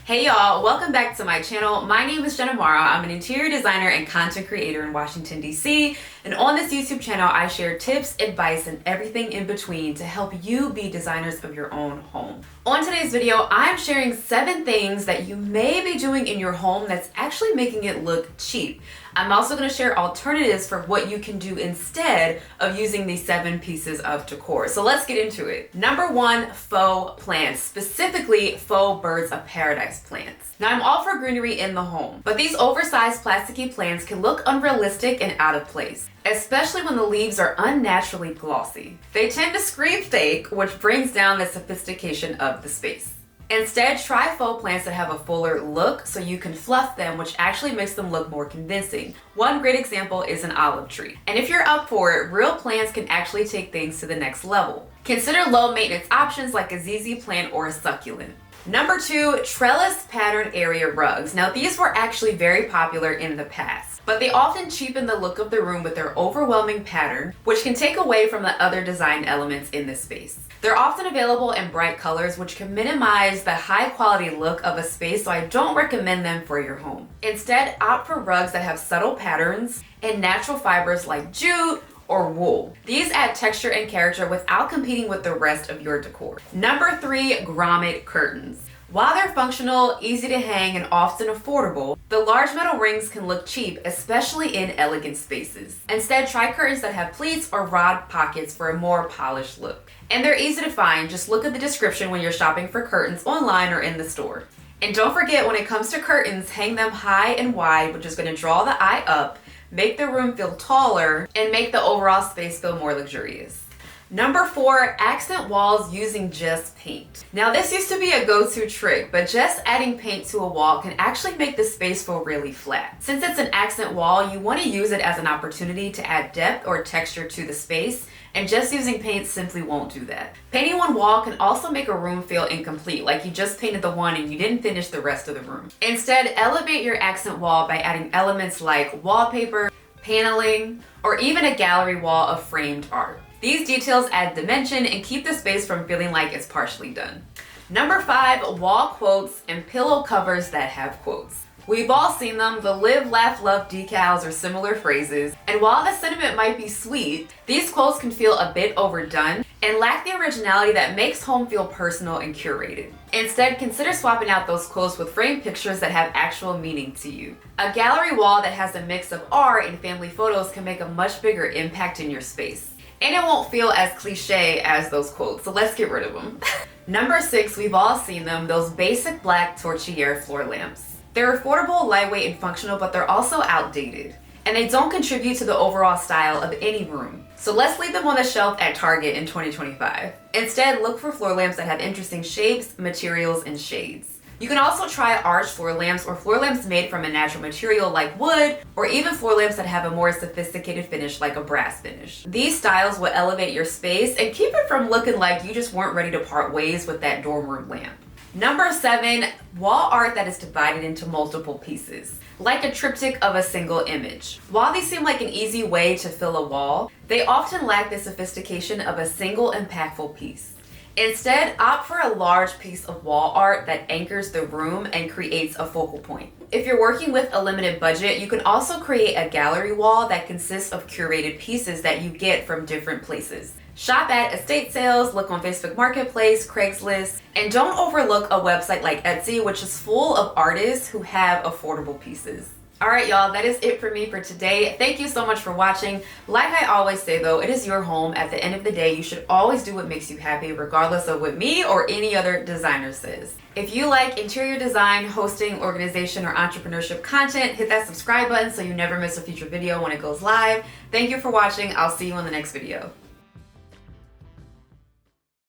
Hey y'all, welcome back to my channel. My name is Jenna Mara. I'm an interior designer and content creator in Washington, D.C. And on this YouTube channel, I share tips, advice, and everything in between to help you be designers of your own home. On today's video, I'm sharing 7 things that you may be doing in your home that's actually making it look cheap. I'm also going to share alternatives for what you can do instead of using these 7 pieces of decor. So let's get into it. Number 1, faux plants, specifically faux birds of paradise plants. Now I'm all for greenery in the home, but these oversized plasticky plants can look unrealistic and out of place, especially when the leaves are unnaturally glossy. They tend to scream fake, which brings down the sophistication of the space. Instead, try faux plants that have a fuller look so you can fluff them, which actually makes them look more convincing. One great example is an olive tree. And if you're up for it, real plants can actually take things to the next level. Consider low maintenance options like a ZZ plant or a succulent. Number 2, trellis pattern area rugs. Now these were actually very popular in the past, but they often cheapen the look of the room with their overwhelming pattern, which can take away from the other design elements in the space. They're often available in bright colors, which can minimize the high quality look of a space, so I don't recommend them for your home. Instead, opt for rugs that have subtle patterns and natural fibers like jute or wool. These add texture and character without competing with the rest of your decor. Number 3, grommet curtains. While they're functional, easy to hang, and often affordable, the large metal rings can look cheap, especially in elegant spaces. Instead, try curtains that have pleats or rod pockets for a more polished look. And they're easy to find. Just look at the description when you're shopping for curtains online or in the store. And don't forget, when it comes to curtains, hang them high and wide, which is going to draw the eye up, make the room feel taller, and make the overall space feel more luxurious. Number 4, accent walls using just paint. Now this used to be a go-to trick, but just adding paint to a wall can actually make the space feel really flat. Since it's an accent wall, you want to use it as an opportunity to add depth or texture to the space, and just using paint simply won't do that. Painting one wall can also make a room feel incomplete, like you just painted the one and you didn't finish the rest of the room. Instead, elevate your accent wall by adding elements like wallpaper, paneling, or even a gallery wall of framed art. These details add dimension and keep the space from feeling like it's partially done. Number 5, wall quotes and pillow covers that have quotes. We've all seen them, the live, laugh, love decals or similar phrases, and while the sentiment might be sweet, these quotes can feel a bit overdone and lack the originality that makes home feel personal and curated. Instead, consider swapping out those quotes with framed pictures that have actual meaning to you. A gallery wall that has a mix of art and family photos can make a much bigger impact in your space. And it won't feel as cliche as those quotes, so let's get rid of them. Number 6, we've all seen them, those basic black tortillere floor lamps. They're affordable, lightweight, and functional, but they're also outdated. And they don't contribute to the overall style of any room. So let's leave them on the shelf at Target in 2025. Instead, look for floor lamps that have interesting shapes, materials, and shades. You can also try arched floor lamps or floor lamps made from a natural material like wood, or even floor lamps that have a more sophisticated finish like a brass finish. These styles will elevate your space and keep it from looking like you just weren't ready to part ways with that dorm room lamp. Number 7, wall art that is divided into multiple pieces, like a triptych of a single image. While these seem like an easy way to fill a wall, they often lack the sophistication of a single impactful piece. Instead, opt for a large piece of wall art that anchors the room and creates a focal point. If you're working with a limited budget, you can also create a gallery wall that consists of curated pieces that you get from different places. Shop at estate sales, look on Facebook Marketplace, Craigslist, and don't overlook a website like Etsy, which is full of artists who have affordable pieces. Alright y'all, that is it for me for today. Thank you so much for watching. Like I always say though, it is your home. At the end of the day, you should always do what makes you happy, regardless of what me or any other designer says. If you like interior design, hosting, organization, or entrepreneurship content, hit that subscribe button so you never miss a future video when it goes live. Thank you for watching. I'll see you in the next video.